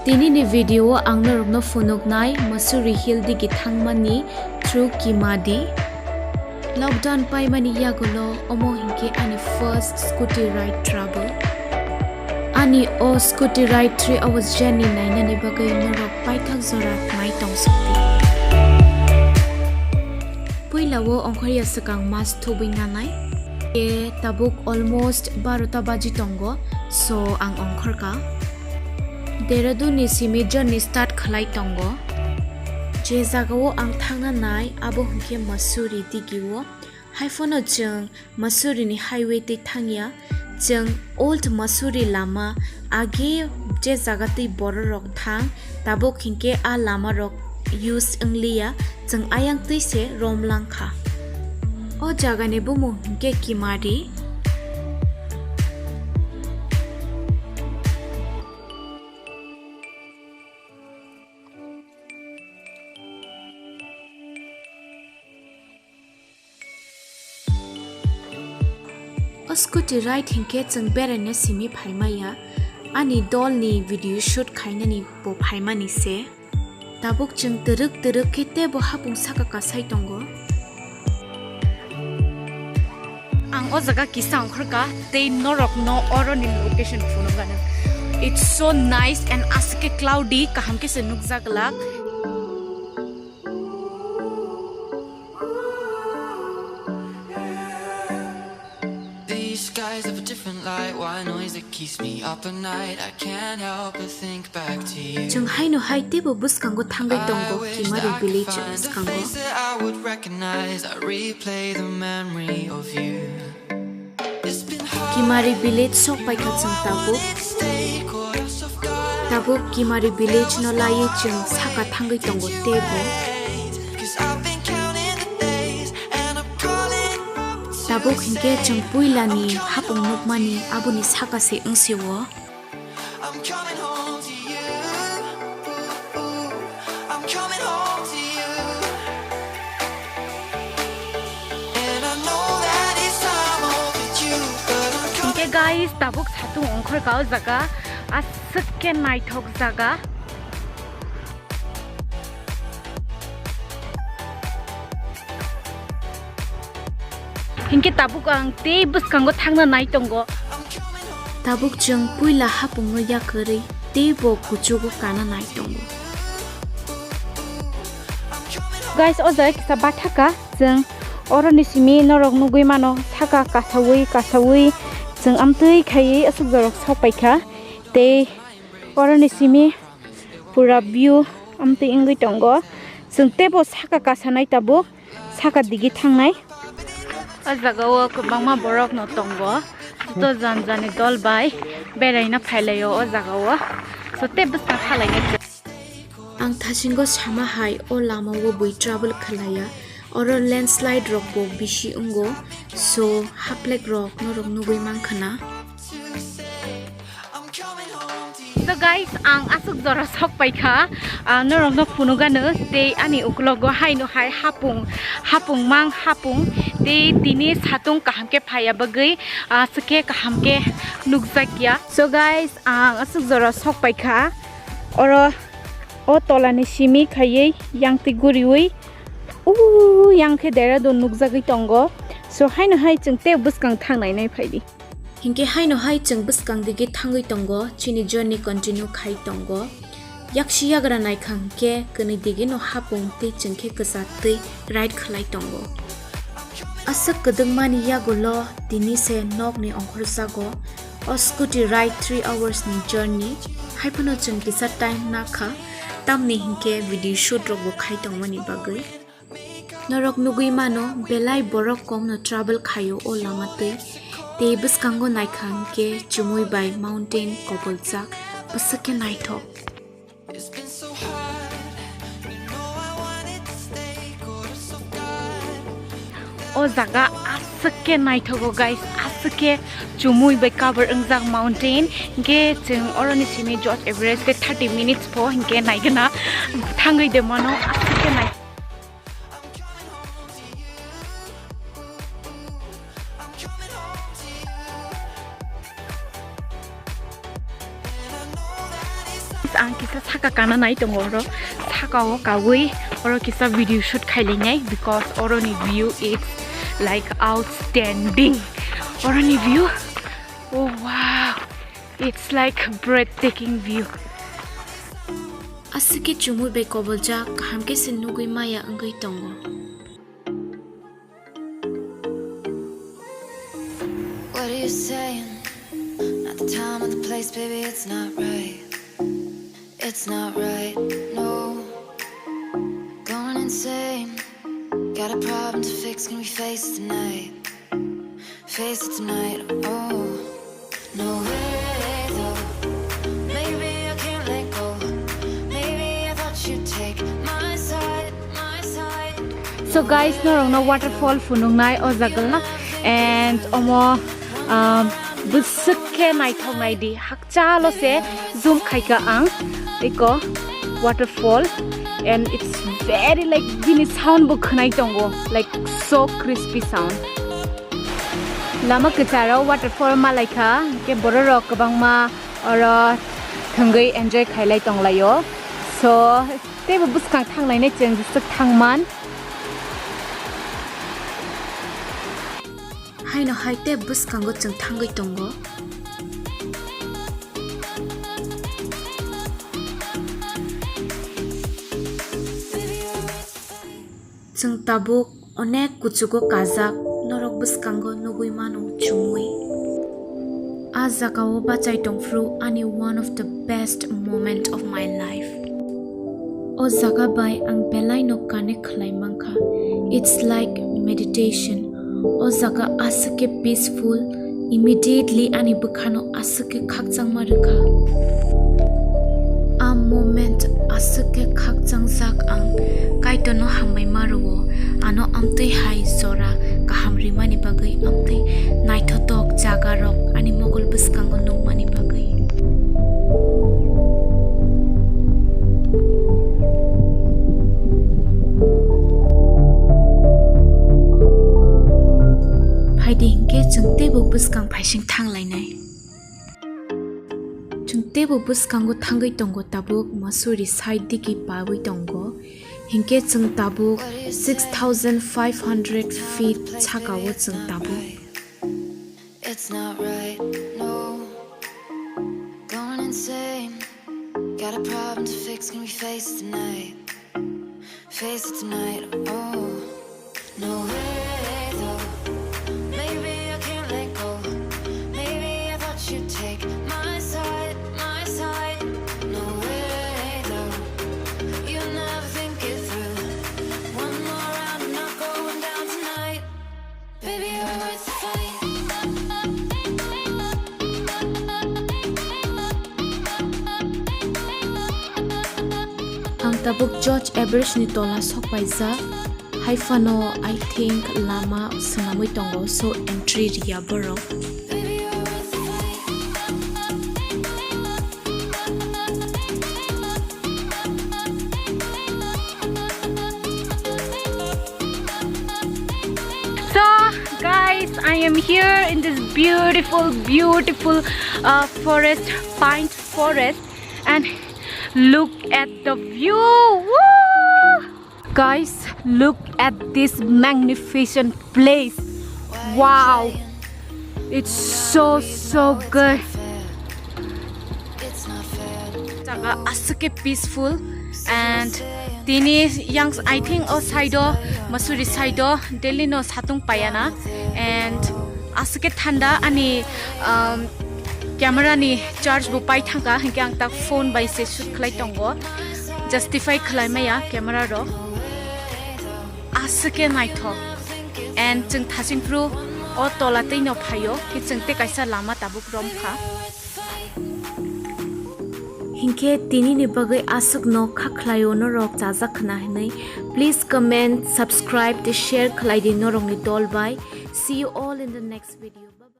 Tini ni video ang narokno funoknai Masuri Hill digi thangmani through Kimadi. Lockdown pai mani yagulo omo hinke ani first scooty ride travel. Ani o scooty ride 3 hours journey naina ni bagai norok pai thak zorat mai tong sakti. Puilawo ongkhariya sakang mas thubui nanai. E tabuk almost 12 baji tongo so ang ongkhorka. Dehradun ni simi journey start khalai tongo. Je jagao ang thangna nai abo hungke Masuri digiwo. Haifono jeng Masuri ni highway te thangya jeng old Masuri lama age je jagati borok thang tabuk hingke a lama rok use engliya jeng ayang tuise romlang kha. O jaga ne bumu hingke Kimari. Scooty ride hingke jeng berene simi phaimaya ani dol ni video shoot khainani bo phaimani se tabuk jeng teruk kete bo hapung saka kasai tongo ang o jaga kisang khurka te norok no oro ni location phunongana. It's so nice and aske cloudy kaham ke se nukjaglak. Skies of a different light, why noise that keeps me up at night? I can't help but think back to you. Jeng haino haite bo buskango thangai tongo Kimari village buskango. I would recognize, I replay the memory of you. Kimari village sok pai kha jeng tabuk Kimari village no lai jeng saka thangai tongo tebo. Tabuk hingke jeng puilani hapong nukmani abuni saka se engsewo. Hingke guys tabuk satu ongkhor kau jaga aske naithok jaga. Hingke tabuk ang te buskango thangna nai tongo. Tabuk jeng puila hapungo yakari te bo kuchugo kana nai tongo. Guys oja kisa bathaka jeng oroni simi norok nugui mano thaka kasawi jeng amtui khai asuk jorok sopaikha te oroni simi pura view amtui ingui tongo jeng te bo saka kasanai tabuk saka digi thangnai. Jagao kubangma borok no tongo to janjani dol bai beraina phailayo o jagao so te busta khalai ang thasingo sama hai o lama wo bui travel khalaya or landslide rock bo bishi ungo so haplek rock no rok nugui mangkhana. So guys ang asuk jora sok paikha norok no phunugano te ani uklogo hai no hai hapung mang hapung te tini satung kahamke phaya bagai suke kahamke nukjakya. So guys ang asuk jora sok paikha oro o tolani simi khayei yang ti guriui yang khe Dehradun nukjagai tongo so hai no hai chungte buskang thangnai nai phaidi. Hingke hai no hai chung buskang digi thangai tongo chini journey continue khai tongo yakshi yagra nai khangke kani digi no hapung te chungke kasatei ride khlai tongo. Asak kadangmani yagulo tini se nok ni ongkhor jago o scooty ride 3 hours ni journey haipano chung kisa time na kha tamni hingke video shoot rok bo khai tongmani bagai norok nugui mano belai borok kom no travel khayo o lamatei te buskango naikhan ke chumui bai mountain koboljak busake naithok. O jaga asake naithogo guys asake chumui bai cover engjak mountain ge jeng oroni simi George Everest 30 minutes po hingke naigana thangai de mano asake nai. ang kisa saka kana nai tongo ro saka o kawi oro kisa video shoot khaile nai because oro ni view is like outstanding oro ni view oh wow it's like breathtaking view asike chumur be kobolja hamke sinu gui maya angai tongo What are you saying? Not the time or the place, baby, it's not right. It's not right, no. Going insane. Got a problem to fix, can we face it tonight? Face it tonight, oh. No way, though. Maybe I can't let go. Maybe I thought you'd take my side, my side. So guys, no waterfall funung nai o jagal na and omo busuk nai thong nai di hakchalo se zoom khaika ang iko waterfall and it's very like bini sound bu khnai tongo like so crispy sound lama kacharo waterfall ma laika ke bororo kabang ma ora thangai enjoy khailai tonglayo so tebe buskang thanglai ne cheng busuk thangman haino haite buskango chung thangai tongo chung tabuk onek kuchugo kazak norok buskango nugui manu chumui azakao bachai tongfru ani one of the best moment of my life o zaga bai ang belai no kane khlai mangkha it's like meditation o zaga asake peaceful immediately ani bukhano asake khakchang marukha a moment asake khakchang zak ang kaitono hamai maruo ano amtei hai zora kahamri mani bagai amtei naithotok jaga rok ani mogol buskango nung mani bagai Haidingke chungte bu buskang phaising thanglai nai chungte bu buskango thangai tongo tabuk masuri side diki pawai tongo hingke chung tabuk 6500 feet chakawo chung tabuk It's not right, no. Going insane. Got a problem to fix, can we face it tonight? Face it tonight, oh. No way, though. Maybe I can't let go. Maybe I thought you'd take my side, my side. No way, though. You'll never think it through. One more round, I'm not going down tonight. Baby, you're worth the fight. ang tabuk George Everest ni tola sokpaisa haifano I think lama sunamoi tongo so entry ria boro So guys, I am here in this beautiful forest, pine forest, and look at the view. Woo! Guys, look at this magnificent place. Wow, it's so good. Jaga asake peaceful and tini yang I think o side Masuri side Delhi no satung payana and asake thanda ani camera ni charge bu pai thanga hingkang ta phone by se shoot khlai tongo justify khlai maya camera ro asake naitho and chung thasing pro o tola tei no phayo ki chungte kaisa lama tabuk rom kha hingke tini ni bagai asuk no khaklayo no rok jaja khna hinai please comment subscribe to share khlai di no rong ni dol bai see you all in the next video.